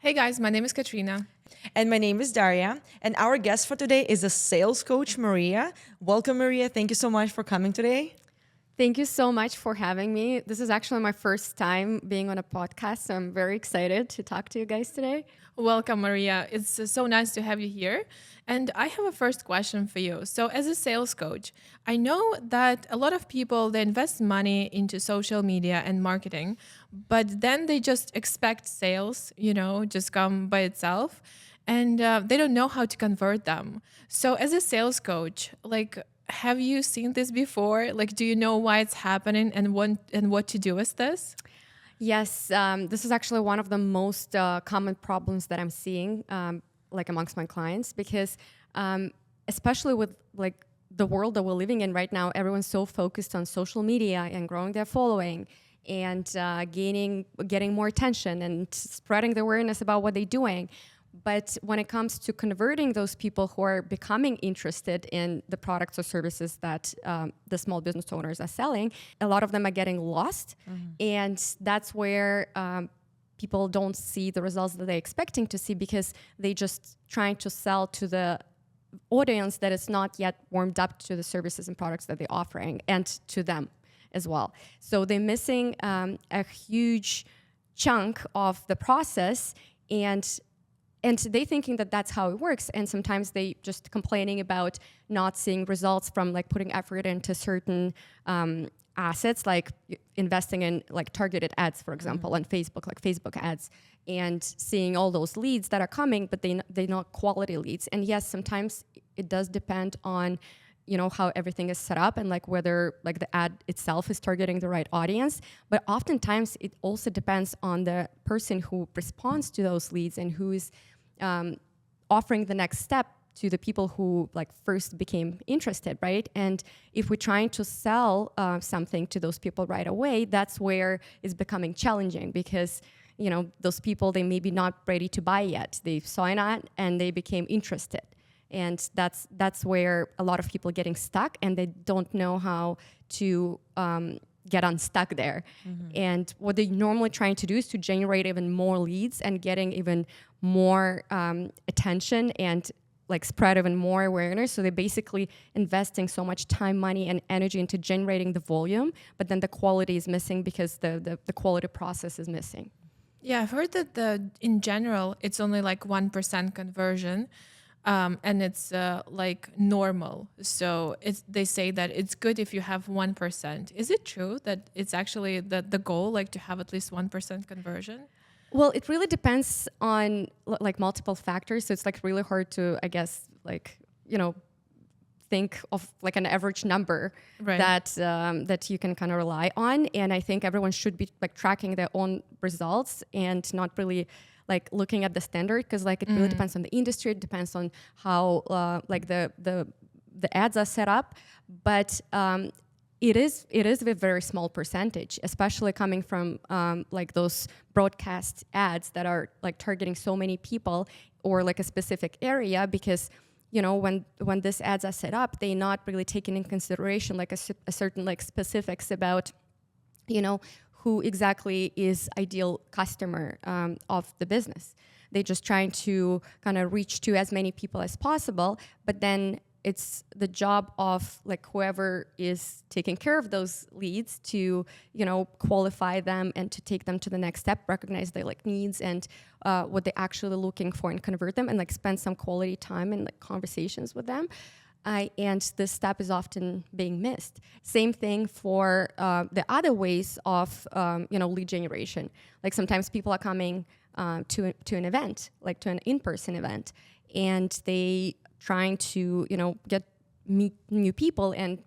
Hey guys, my name is Kateryna. And my name is Daria. And our guest for today is a sales coach, Maria. Welcome, Maria. Thank you so much for coming today. Thank you so much for having me. This is actually my first time being on a podcast, so I'm very excited to talk to you guys today. Welcome, Maria. It's so nice to have you here. And I have a first question for you. So as a sales coach, I know that a lot of people, they invest money into social media and marketing, but then they just expect sales, just come by itself. And they don't know how to convert them. So as a sales coach, have you seen this before? Do you know why it's happening and what to do with this? Yes, this is actually one of the most common problems that I'm seeing, amongst my clients, because especially with the world that we're living in right now, everyone's so focused on social media and growing their following and getting more attention and spreading the awareness about what they're doing. But when it comes to converting those people who are becoming interested in the products or services that the small business owners are selling, a lot of them are getting lost. Mm-hmm. And that's where people don't see the results that they're expecting to see because they just trying to sell to the audience that is not yet warmed up to the services and products that they're offering and to them as well. So they're missing a huge chunk of the process and they thinking that that's how it works. And sometimes they just complaining about not seeing results from putting effort into certain assets, like investing in targeted ads, for example, on Facebook, Facebook ads, and seeing all those leads that are coming, but they're not quality leads. And yes, sometimes it does depend on how everything is set up and whether the ad itself is targeting the right audience. But oftentimes it also depends on the person who responds to those leads and who is offering the next step to the people who first became interested, right? And if we're trying to sell something to those people right away, that's where it's becoming challenging because those people, they may be not ready to buy yet. They saw an ad and they became interested. And that's where a lot of people getting stuck and they don't know how to get unstuck there. Mm-hmm. And what they're normally trying to do is to generate even more leads and getting even more attention and spread even more awareness. So they're basically investing so much time, money, and energy into generating the volume, but then the quality is missing because the quality process is missing. Yeah, I've heard that in general, it's only 1% conversion. And it's normal. So they say that it's good if you have 1%. Is it true that it's actually the goal, to have at least 1% conversion? Well, it really depends on multiple factors. So it's really hard to, I guess, think of an average number, right, that you can kind of rely on. And I think everyone should be tracking their own results and not really looking at the standard because it really depends on the industry. It depends on how the ads are set up, but it is a very small percentage, especially coming from those broadcast ads that are targeting so many people or a specific area because when these ads are set up, they're not really taking in consideration a certain specifics about who exactly is ideal customer of the business. They're just trying to kind of reach to as many people as possible, but then it's the job of whoever is taking care of those leads to qualify them and to take them to the next step, recognize their needs and what they're actually looking for and convert them and spend some quality time and conversations with them. And this step is often being missed. Same thing for the other ways of lead generation. Sometimes people are coming to an event, to an in-person event, and they trying to meet new people and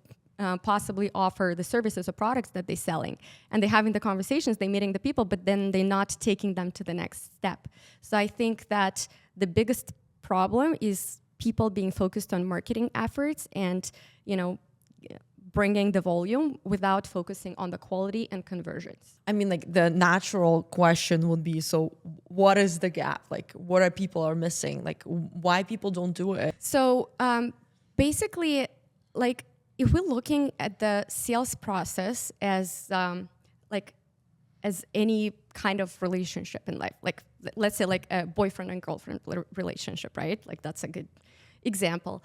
possibly offer the services or products that they're selling. And they're having the conversations, they're meeting the people, but then they're not taking them to the next step. So I think that the biggest problem is people being focused on marketing efforts and, bringing the volume without focusing on the quality and conversions. I mean, the natural question would be, so what is the gap? What are people missing? Why people don't do it? So basically, if we're looking at the sales process as as any kind of relationship in life. Like, let's say like a boyfriend and girlfriend relationship, right? Like that's a good example.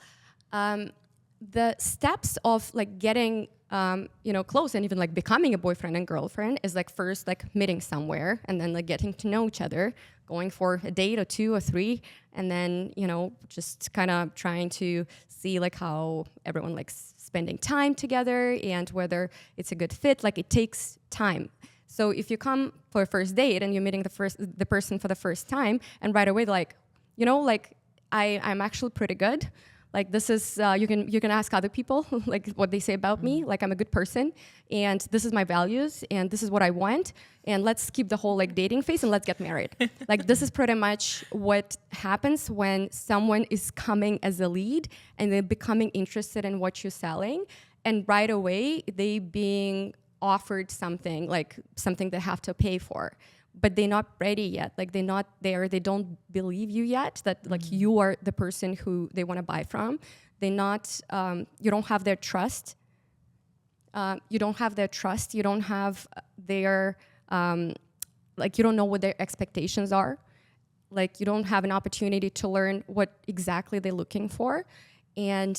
The steps of like getting close and even like becoming a boyfriend and girlfriend is like first like meeting somewhere and then like getting to know each other, going for a date or 2 or 3, and then just kind of trying to see like how everyone likes spending time together and whether it's a good fit. Like it takes time. So if you come for a first date and you're meeting the person for the first time and right away like I'm actually pretty good. Like this is you can ask other people like what they say about me. Like I'm a good person, and this is my values, and this is what I want. And let's skip the whole like dating phase and let's get married. Like this is pretty much what happens when someone is coming as a lead and they're becoming interested in what you're selling, and right away they being offered something like something they have to pay for. But they're not ready yet. Like they're not there. They don't believe you yet that like you are the person who they want to buy from. They're not. You don't have their trust. You don't have their trust. You don't have their you don't know what their expectations are. Like you don't have an opportunity to learn what exactly they're looking for, and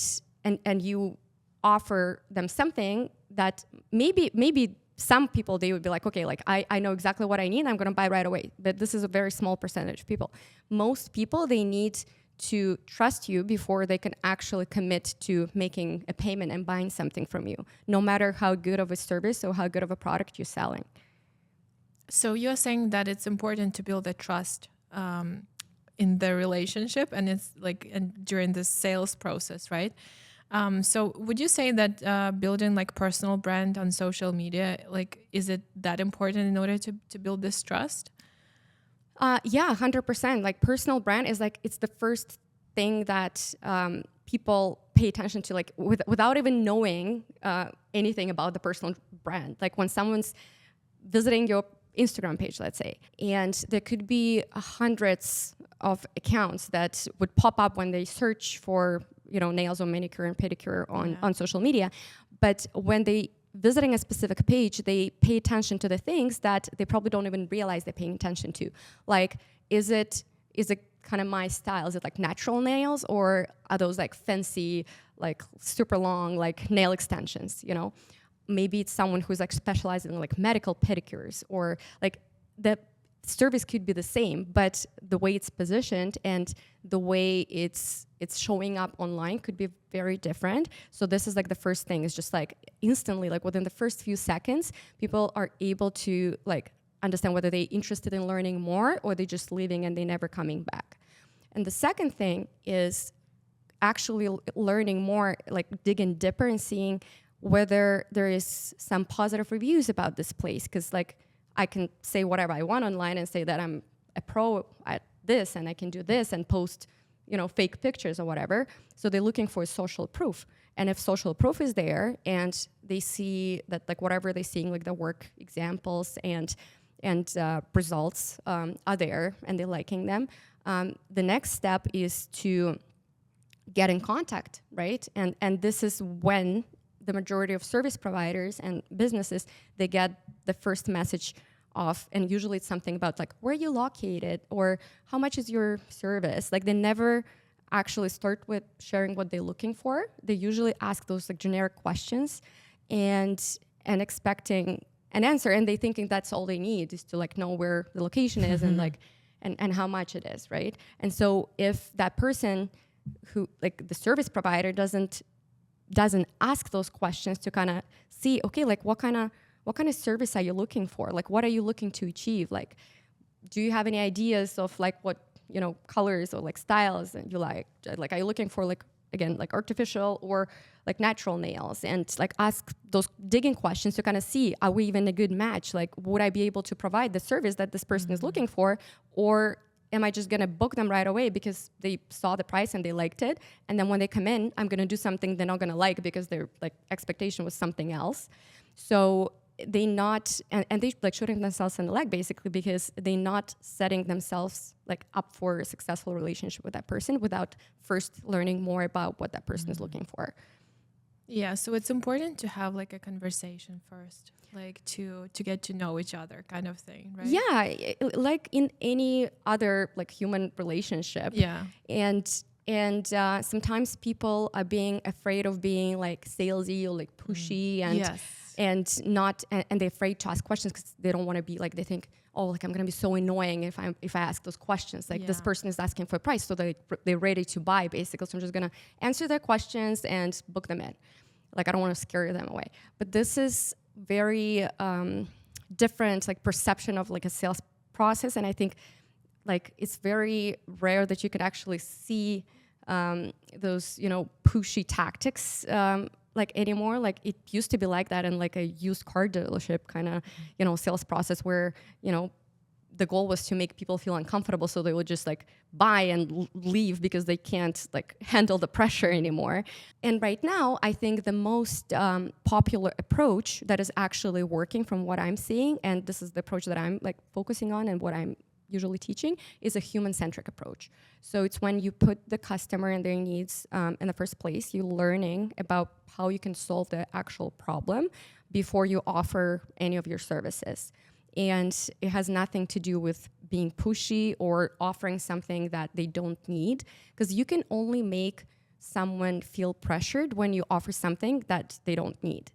you offer them something that maybe. Some people, they would be like, okay, like I know exactly what I need, I'm gonna buy right away. But this is a very small percentage of people. Most people, they need to trust you before they can actually commit to making a payment and buying something from you, no matter how good of a service or how good of a product you're selling. So you're saying that it's important to build a trust in the relationship, and it's like during the sales process, right? So would you say that building like personal brand on social media, like, is it that important in order to build this trust? Yeah, 100%. Like personal brand is like, it's the first thing that people pay attention to, like without even knowing anything about the personal brand. Like when someone's visiting your Instagram page, let's say, and there could be hundreds of accounts that would pop up when they search for nails or manicure and pedicure on social media. But when they visiting a specific page, they pay attention to the things that they probably don't even realize they're paying attention to. Like, is it kind of my style? Is it like natural nails, or are those like fancy, like super long, like nail extensions, Maybe it's someone who's like specializing in like medical pedicures, or like the service could be the same, but the way it's positioned and the way it's showing up online could be very different. So this is like the first thing, is just like instantly, like within the first few seconds, people are able to like understand whether they're interested in learning more or they're just leaving and they're never coming back. And the second thing is actually learning more, like digging deeper and seeing whether there is some positive reviews about this place. Because like I can say whatever I want online and say that I'm a pro at this and I can do this and post, fake pictures or whatever. So they're looking for social proof. And if social proof is there and they see that like whatever they're seeing, like the work examples and results are there and they're liking them, the next step is to get in contact, right? And this is when the majority of service providers and businesses, they get the first message off, and usually it's something about like, where are you located, or how much is your service? Like they never actually start with sharing what they're looking for. They usually ask those like generic questions and expecting an answer, and they thinking that's all they need is to like know where the location is and like and how much it is, right? And so if that person who like the service provider doesn't ask those questions to kind of see, okay, like what kind of service are you looking for? Like, what are you looking to achieve? Like, do you have any ideas of like what, colors or like styles and you like? Like, are you looking for like, again, like artificial or like natural nails? And like ask those digging questions to kind of see, are we even a good match? Like, would I be able to provide the service that this person is looking for? Or am I just gonna book them right away because they saw the price and they liked it? And then when they come in, I'm gonna do something they're not gonna like because their like expectation was something else. So they not, and they like shooting themselves in the leg basically, because they're not setting themselves like up for a successful relationship with that person without first learning more about what that person is looking for. Yeah, so it's important to have like a conversation first, like to get to know each other kind of thing, right? Yeah, like in any other like human relationship. Yeah. And sometimes people are being afraid of being like salesy or like pushy and Yes. and they're afraid to ask questions because they don't want to be like, they think, oh, like I'm gonna be so annoying if I ask those questions. Like this Yeah. person is asking for a price, so they're ready to buy basically. So I'm just gonna answer their questions and book them in. Like I don't want to scare them away. But this is very different like perception of like a sales process, and I think like it's very rare that you could actually see those pushy tactics like anymore. Like it used to be like that in like a used car dealership kind of sales process where the goal was to make people feel uncomfortable, so they would just like buy and leave because they can't like handle the pressure anymore. And right now, I think the most popular approach that is actually working from what I'm seeing, and this is the approach that I'm like focusing on and what I'm usually teaching, is a human-centric approach. So it's when you put the customer and their needs in the first place, you're learning about how you can solve the actual problem before you offer any of your services. And it has nothing to do with being pushy or offering something that they don't need, because you can only make someone feel pressured when you offer something that they don't need.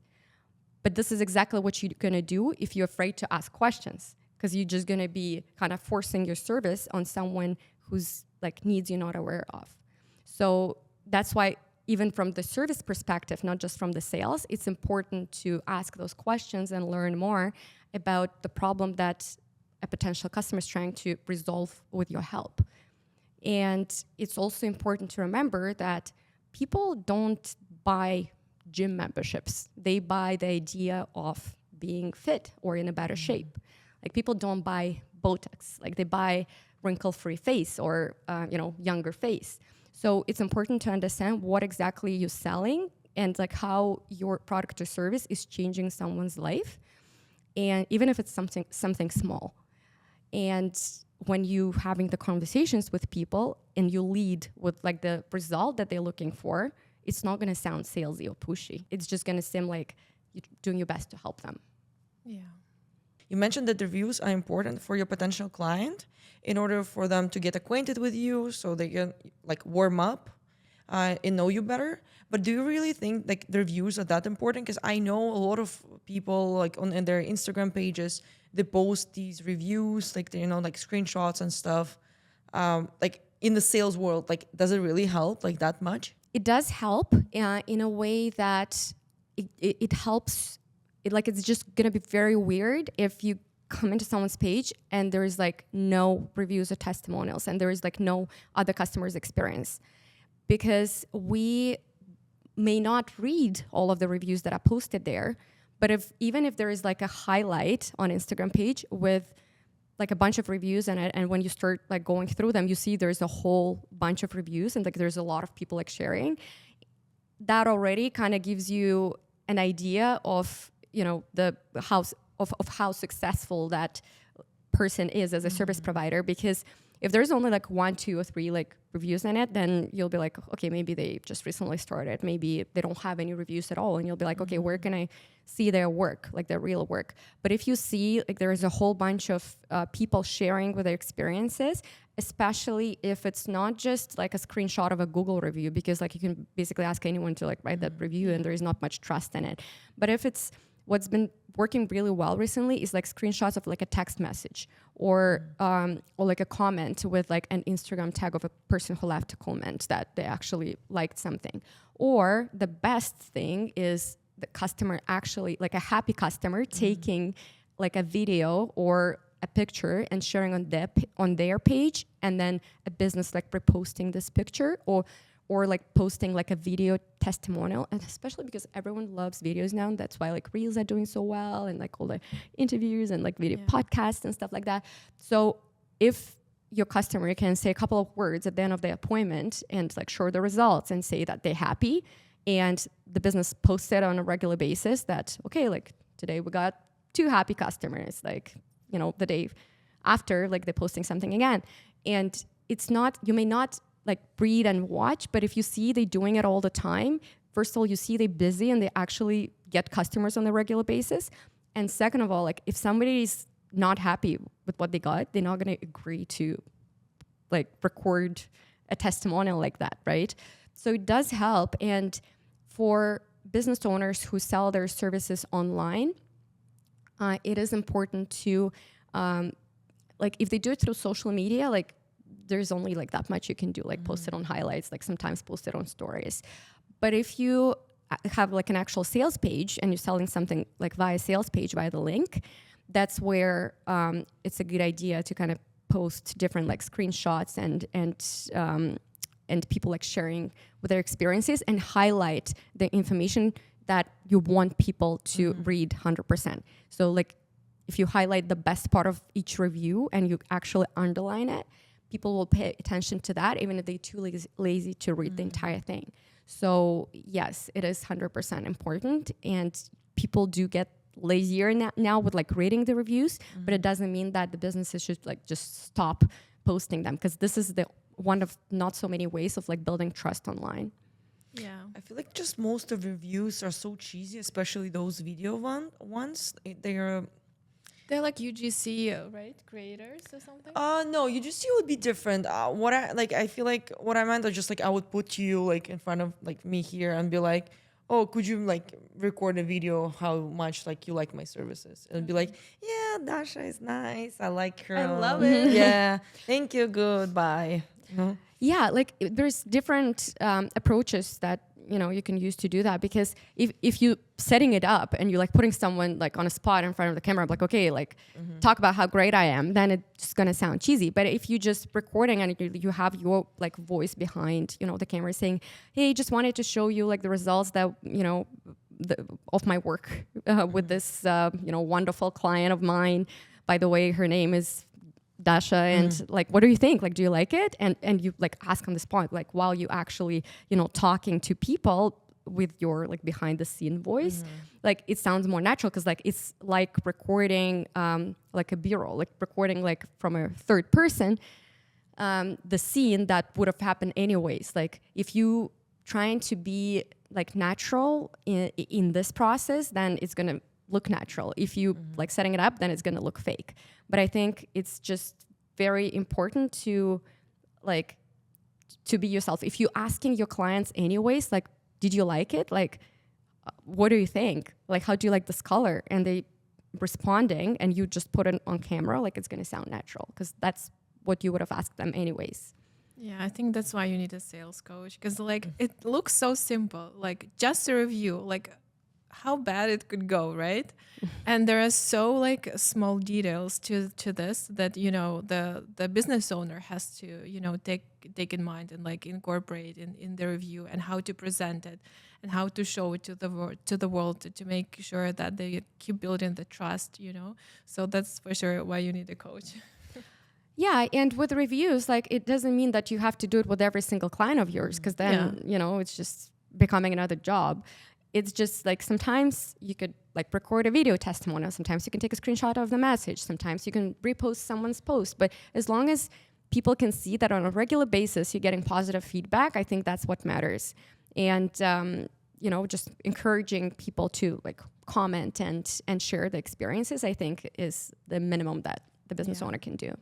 But this is exactly what you're gonna do if you're afraid to ask questions, because you're just gonna be kind of forcing your service on someone whose like needs you're not aware of. So that's why even from the service perspective, not just from the sales, it's important to ask those questions and learn more about the problem that a potential customer is trying to resolve with your help. And it's also important to remember that people don't buy gym memberships. They buy the idea of being fit or in a better shape. Like people don't buy Botox, like they buy wrinkle-free face or younger face. So it's important to understand what exactly you're selling and like how your product or service is changing someone's life, and even if it's something small. And when you having the conversations with people and you lead with like the result that they're looking for, it's not going to sound salesy or pushy. It's just going to seem like you're doing your best to help them. Yeah. You mentioned that the reviews are important for your potential client in order for them to get acquainted with you so they can like warm up and know you better. But do you really think like the reviews are that important? Because I know a lot of people like in their Instagram pages, they post these reviews, like like screenshots and stuff. Like in the sales world, like does it really help like that much? It does help in a way that it helps. It's just gonna be very weird if you come into someone's page and there is like no reviews or testimonials and there is like no other customer's experience, because we may not read all of the reviews that are posted there. But even if there is like a highlight on Instagram page with like a bunch of reviews in it, and when you start like going through them, you see there's a whole bunch of reviews and like there's a lot of people like sharing, that already kind of gives you an idea of the house of how successful that person is as a service provider. Because if there's only like 1, 2, or 3 like reviews in it, then you'll be like, okay, maybe they just recently started, maybe they don't have any reviews at all, and you'll be like, okay, where can I see their work, like their real work? But if you see like there is a whole bunch of people sharing with their experiences, especially if it's not just like a screenshot of a Google review, because like you can basically ask anyone to like write that review and there is not much trust in it. But if it's what's been working really well recently is like screenshots of like a text message or like a comment with like an Instagram tag of a person who left a comment that they actually liked something. Or the best thing is the customer actually, like a happy customer taking like a video or a picture and sharing on their page, and then a business like reposting this picture or like posting like a video testimonial. And especially because everyone loves videos now, and that's why like reels are doing so well, and like all the interviews and like video podcasts and stuff like that. So if your customer can say a couple of words at the end of the appointment and like show the results and say that they're happy, and the business posts it on a regular basis that, okay, like today we got 2 happy customers, like, the day after, like they're posting something again. And it's not, you may not like read and watch, but if you see they doing it all the time, first of all, you see they're busy and they actually get customers on a regular basis. And second of all, like if somebody is not happy with what they got, they're not going to agree to like record a testimonial like that, right? So it does help. And for business owners who sell their services online, it is important to, like if they do it through social media, like there's only like that much you can do, like post it on highlights, like sometimes post it on stories. But if you have like an actual sales page and you're selling something like via sales page, via the link, that's where it's a good idea to kind of post different like screenshots and people like sharing with their experiences and highlight the information that you want people to read 100%. So like if you highlight the best part of each review and you actually underline it, people will pay attention to that even if they're too lazy to read the entire thing. So yes, it is 100% important, and people do get lazier now with like reading the reviews, but it doesn't mean that the businesses should like just stop posting them, because this is the one of not so many ways of like building trust online. Yeah. I feel like just most of reviews are so cheesy, especially those video ones. They're like UGC, right? Creators or something? No, UGC would be different. I feel like what I meant is just like I would put you like in front of like me here and be like, oh, could you like record a video how much like you like my services? And be like, yeah, Dasha is nice. I like her. I love it. Yeah. Thank you. Goodbye. Yeah, like there's different approaches that you can use to do that, because if you setting it up and you're like putting someone like on a spot in front of the camera, I'm like, okay, like talk about how great I am, then it's gonna sound cheesy. But if you just recording and you have your like voice behind the camera saying, hey, just wanted to show you like the results that of my work with this wonderful client of mine. By the way, her name is Dasha, and like, what do you think? Like, do you like it? And you like ask on the spot, like while you actually, talking to people with your like behind the scene voice, like it sounds more natural, because like it's like recording like a B-roll, like recording like from a third person, the scene that would have happened anyways. Like if you trying to be like natural in this process, then it's gonna look natural. If you like setting it up, then it's gonna look fake. But I think it's just very important to be yourself. If you're asking your clients anyways, like, did you like it? Like, what do you think? Like, how do you like this color? And they responding, and you just put it on camera, like it's gonna sound natural, because that's what you would have asked them anyways. Yeah, I think that's why you need a sales coach, because like it looks so simple, like just a review, like how bad it could go, right? And there are so like small details to this that the business owner has to take in mind and like incorporate in the review, and how to present it and how to show it to the world to make sure that they keep building the trust. So that's for sure why you need a coach. Yeah, and with reviews, like it doesn't mean that you have to do it with every single client of yours, because then it's just becoming another job. It's just like sometimes you could like record a video testimonial. Sometimes you can take a screenshot of the message. Sometimes you can repost someone's post. But as long as people can see that on a regular basis you're getting positive feedback, I think that's what matters. And just encouraging people to like comment and share the experiences, I think is the minimum that the business owner can do.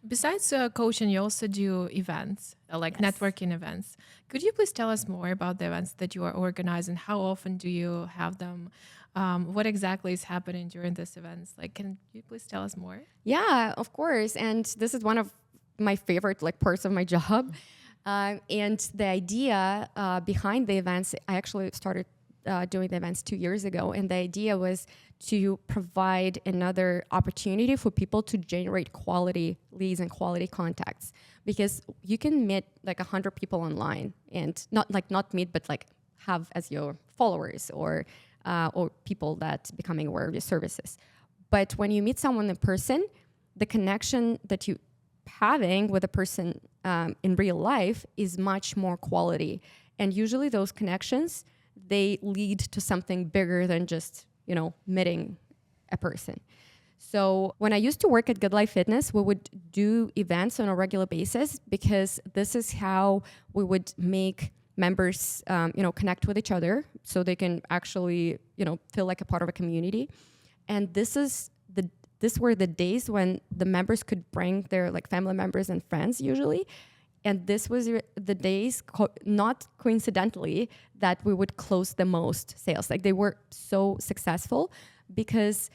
Besides coaching, you also do events, like networking events. Could you please tell us more about the events that you are organizing? How often do you have them? What exactly is happening during these events? Like, can you please tell us more? Yeah, of course. And this is one of my favorite like parts of my job. And the idea behind the events, I actually started doing the events 2 years ago. And the idea was to provide another opportunity for people to generate quality leads and quality contacts, because you can meet like 100 people online and not meet, but like have as your followers or people that becoming aware of your services. But when you meet someone in person, the connection that you having with a person in real life is much more quality. And usually those connections, they lead to something bigger than just meeting a person. So when I used to work at Good Life Fitness, we would do events on a regular basis, because this is how we would make members, connect with each other so they can actually, feel like a part of a community. And these were the days when the members could bring their like family members and friends usually. And this was the days, not coincidentally, that we would close the most sales. Like they were so successful because,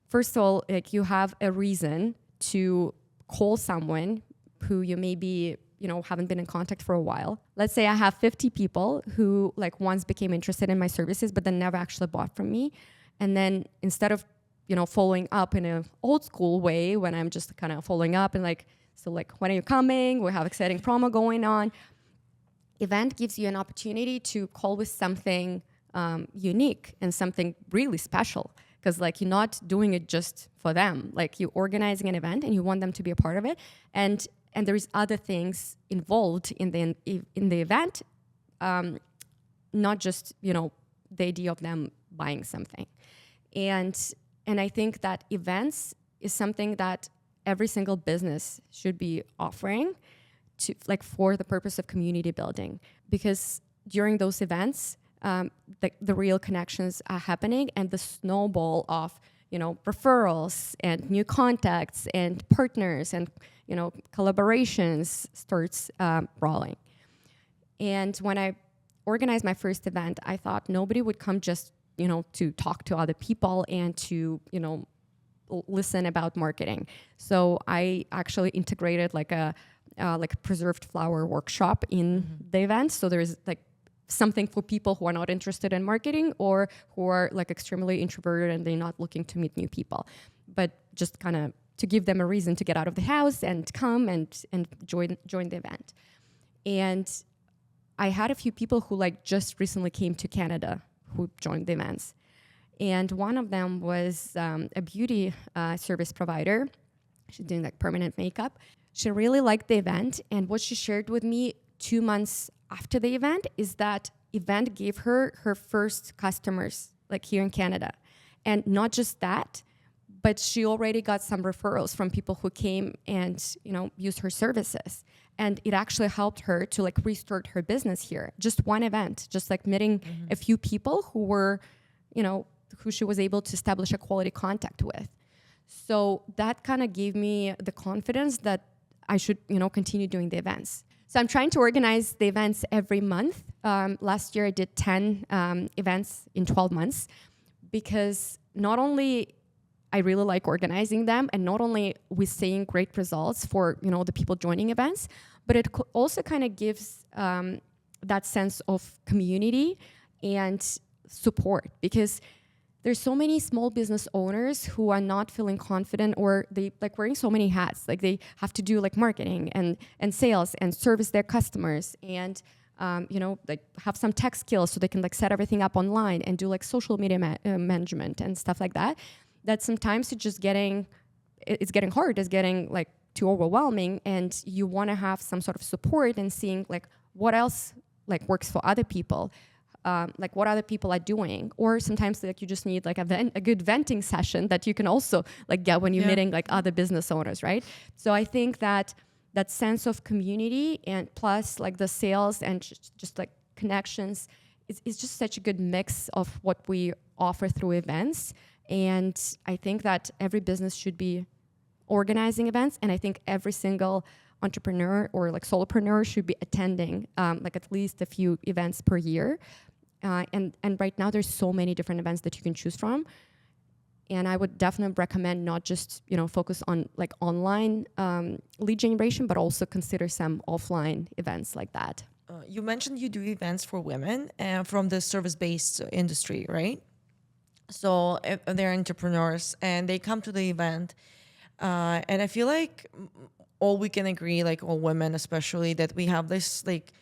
first of all, like you have a reason to call someone who you maybe haven't been in contact for a while. Let's say I have 50 people who like once became interested in my services, but then never actually bought from me. And then instead of following up in an old school way when I'm just kind of following up and like, so like, when are you coming? We have exciting promo going on. Event gives you an opportunity to call with something unique and something really special. Because like you're not doing it just for them. Like you're organizing an event and you want them to be a part of it. And there's other things involved in the event, not just the idea of them buying something. And I think that events is something that every single business should be offering to like for the purpose of community building, because during those events, the real connections are happening, and the snowball of referrals and new contacts and partners and collaborations starts rolling. And when I organized my first event, I thought nobody would come just to talk to other people and to listen about marketing. So I actually integrated like a preserved flower workshop in the event. So there's like something for people who are not interested in marketing or who are like extremely introverted and they're not looking to meet new people, but just kind of to give them a reason to get out of the house and come and join the event. And I had a few people who like just recently came to Canada who joined the events. And one of them was a beauty service provider. She's doing like permanent makeup. She really liked the event. And what she shared with me 2 months after the event is that event gave her her first customers like here in Canada. And not just that, but she already got some referrals from people who came and used her services. And it actually helped her to like restart her business here. Just one event, just like meeting a few people who were, who she was able to establish a quality contact with. So that kind of gave me the confidence that I should, continue doing the events. So I'm trying to organize the events every month. Last year I did 10 events in 12 months because not only I really like organizing them, and not only we're seeing great results for the people joining events, but it also kind of gives that sense of community and support, because there's so many small business owners who are not feeling confident, or they like wearing so many hats. Like they have to do like marketing and sales and service their customers and like have some tech skills so they can like set everything up online and do like social media management and stuff like that. That sometimes it's getting hard, it's getting like too overwhelming, and you want to have some sort of support and seeing like what else like works for other people. Like what other people are doing, or sometimes like you just need like a good venting session that you can also like get when you're meeting like other business owners, right? So I think that sense of community and plus like the sales and just like connections is just such a good mix of what we offer through events. And I think that every business should be organizing events, and I think every single entrepreneur or like solopreneur should be attending like at least a few events per year. And right now there's so many different events that you can choose from. And I would definitely recommend not just, focus on like online lead generation, but also consider some offline events like that. You mentioned you do events for women from the service-based industry, right? So if they're entrepreneurs and they come to the event, and I feel like all we can agree, like all women especially, that we have this like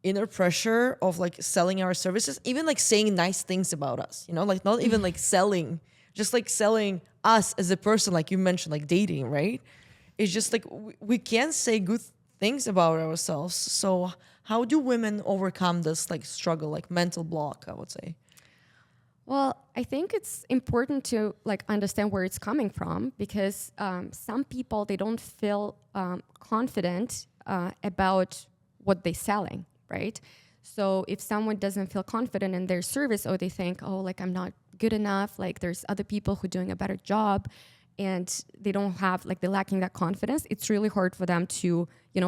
inner pressure of like selling our services, even like saying nice things about us, like not even like selling, just like selling us as a person, like you mentioned, like dating, right? It's just like we can't say good things about ourselves. So how do women overcome this like struggle, like mental block, I would say? Well, I think it's important to like understand where it's coming from, because some people, they don't feel confident about what they're selling, right? So if someone doesn't feel confident in their service, or they think, oh, like I'm not good enough, like there's other people who are doing a better job, and they don't have, like they're lacking that confidence, it's really hard for them to,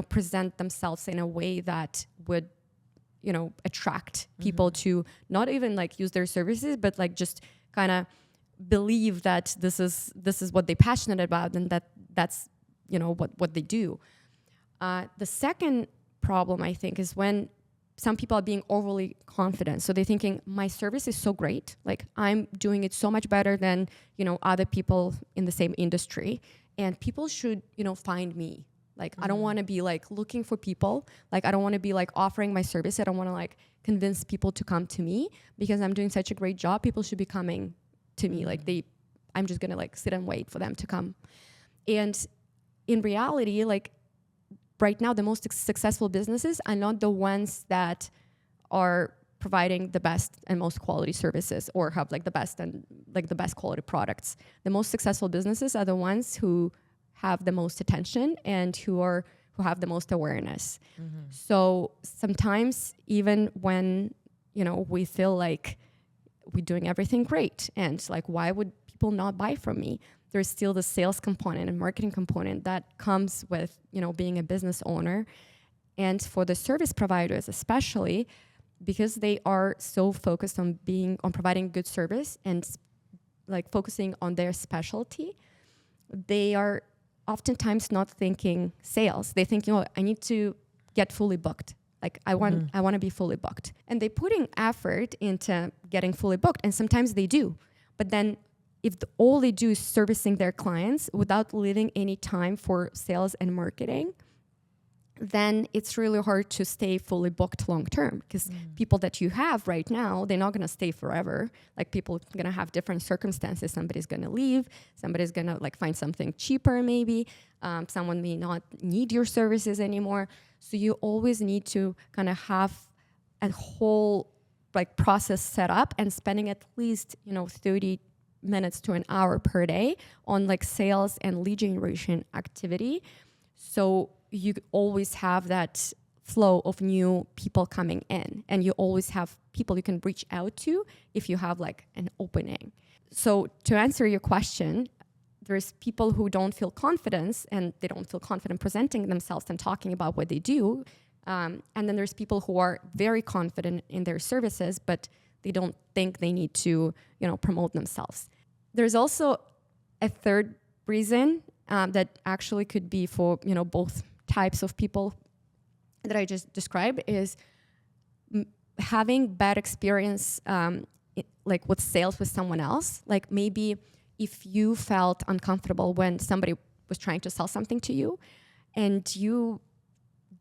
present themselves in a way that would, attract people to not even like use their services, but like just kind of believe that this is what they're passionate about, and that's what they do. The second problem, I think, is when some people are being overly confident. So they're thinking, my service is so great, like I'm doing it so much better than, other people in the same industry, and people should, find me. Like, I don't want to be like looking for people. Like, I don't want to be like offering my service. I don't want to like convince people to come to me because I'm doing such a great job. People should be coming to me. Like I'm just going to like sit and wait for them to come. And in reality, like right now, the most successful businesses are not the ones that are providing the best and most quality services or have like the best quality products. The most successful businesses are the ones who have the most attention and who have the most awareness. So sometimes even when, we feel like we're doing everything great and like, why would people not buy from me? There's still the sales component and marketing component that comes with, being a business owner. And for the service providers, especially because they are so focused on providing good service and like focusing on their specialty, they are oftentimes not thinking sales. They think, I need to get fully booked. Like I want to be fully booked. And they're putting effort into getting fully booked. And sometimes they do. But then if all they do is servicing their clients without leaving any time for sales and marketing, then it's really hard to stay fully booked long term, because people that you have right now, they're not going to stay forever. Like people are going to have different circumstances. Somebody's going to leave. Somebody's going to like find something cheaper maybe. Someone may not need your services anymore. So you always need to kind of have a whole like process set up and spending at least, 30 minutes to an hour per day on like sales and lead generation activity. So you always have that flow of new people coming in, and you always have people you can reach out to if you have like an opening. So to answer your question, there's people who don't feel confidence, and they don't feel confident presenting themselves and talking about what they do. And then there's people who are very confident in their services, but they don't think they need to, promote themselves. There's also a third reason that actually could be for, both types of people that I just described, is having bad experience like with sales with someone else. Like maybe if you felt uncomfortable when somebody was trying to sell something to you and you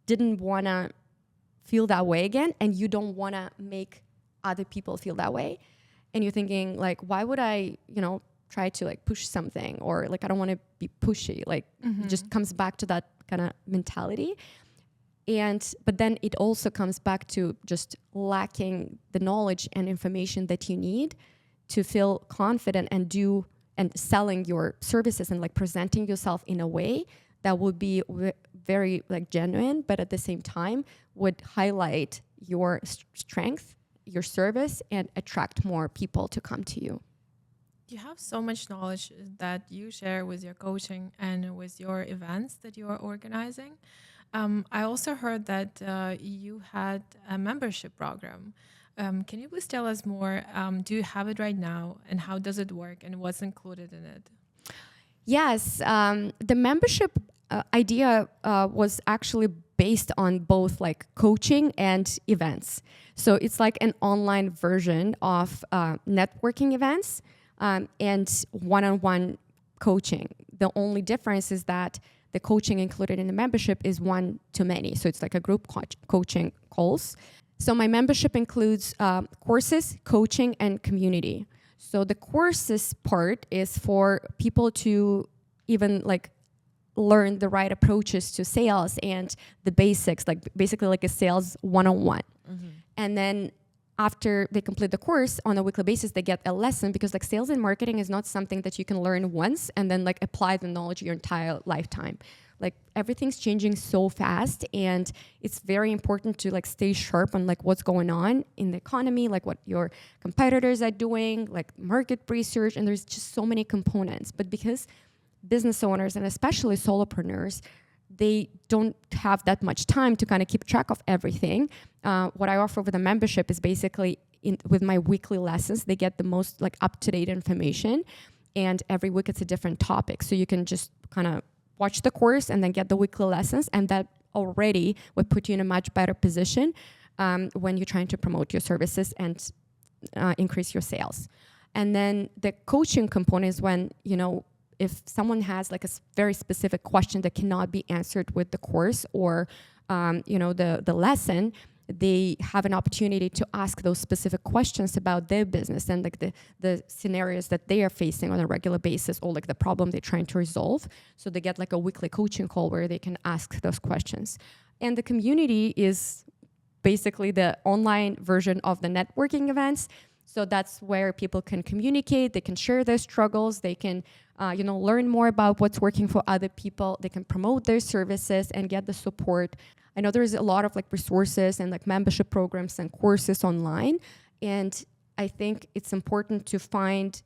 didn't want to feel that way again, and you don't want to make other people feel that way, and you're thinking like, why would I, try to like push something, or like I don't want to be pushy, like it just comes back to that kind of mentality. But then it also comes back to just lacking the knowledge and information that you need to feel confident and selling your services and like presenting yourself in a way that would be very like genuine, but at the same time would highlight your strength, your service, and attract more people to come to you. You have so much knowledge that you share with your coaching and with your events that you are organizing. I also heard that you had a membership program. Can you please tell us more? Do you have it right now, and how does it work, and what's included in it? Yes, the membership idea was actually based on both like coaching and events. So it's like an online version of networking events and one-on-one coaching. The only difference is that the coaching included in the membership is one-to-many. So it's like a group coaching calls. So my membership includes courses, coaching, and community. So the courses part is for people to even like learn the right approaches to sales and the basics, like basically like a sales 101. And then after they complete the course on a weekly basis, they get a lesson, because like sales and marketing is not something that you can learn once and then like apply the knowledge your entire lifetime. like everything's changing so fast, and it's very important to like stay sharp on like what's going on in the economy, like what your competitors are doing, like market research, and there's just so many components. But because business owners and especially solopreneurs, they don't have that much time to kind of keep track of everything. What I offer with a membership is basically with my weekly lessons, they get the most like up-to-date information, and every week it's a different topic. So you can just kind of watch the course and then get the weekly lessons, and that already would put you in a much better position when you're trying to promote your services and increase your sales. And then the coaching component is when, you know, if someone has like a very specific question that cannot be answered with the course or, you know, the lesson, they have an opportunity to ask those specific questions about their business and like the scenarios that they are facing on a regular basis, or like the problem they're trying to resolve. So they get like a weekly coaching call where they can ask those questions. And the community is basically the online version of the networking events. So that's where people can communicate, they can share their struggles, they can you know, learn more about what's working for other people, they can promote their services and get the support. I know there's a lot of like resources and like membership programs and courses online, and I think it's important to find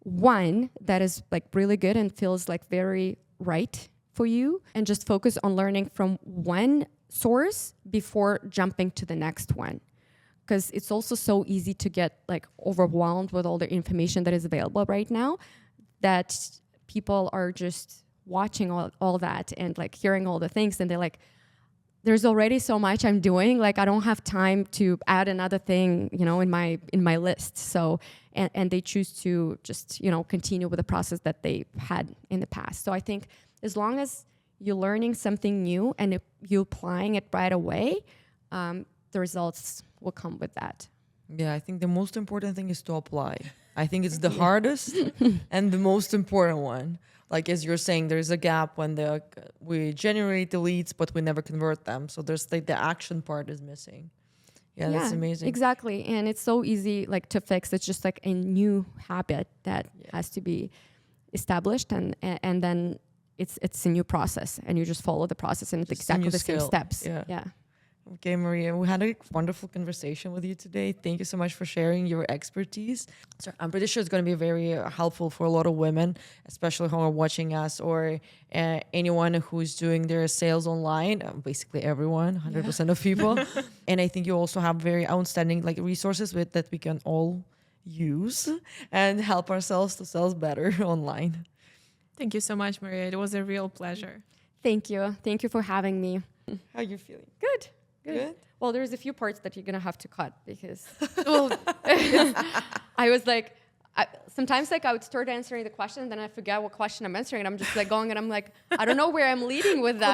one that is like really good and feels like very right for you, and just focus on learning from one source before jumping to the next one. Because it's also so easy to get like overwhelmed with all the information that is available right now, that people are just watching all that and like hearing all the things, and they're like, there's already so much I'm doing, like I don't have time to add another thing, you know, in my list. So and they choose to just, you know, continue with the process that they had in the past. So I think as long as you're learning something new and you're applying it right away, the results will come with that. Yeah, I think the most important thing is to apply. I think it's the hardest and the most important one. Like as you're saying, there's a gap when we generate the leads, but we never convert them. So there's like the action part is missing. Yeah, that's amazing. Exactly. And it's so easy like to fix. It's just like a new habit that has to be established, and then it's a new process, and you just follow the process and it's exactly the same steps. Yeah. Okay, Maria, we had a wonderful conversation with you today. Thank you so much for sharing your expertise. So I'm pretty sure it's going to be very helpful for a lot of women, especially who are watching us, or anyone who's doing their sales online, basically everyone, 100% of people. And I think you also have very outstanding like resources that we can all use and help ourselves to sell better online. Thank you so much, Maria. It was a real pleasure. Thank you. Thank you for having me. How are you feeling? Good. Well, there's a few parts that you're going to have to cut because I was like, sometimes like I would start answering the question and then I forget what question I'm answering, and I'm just like going and I'm like, I don't know where I'm leading with that.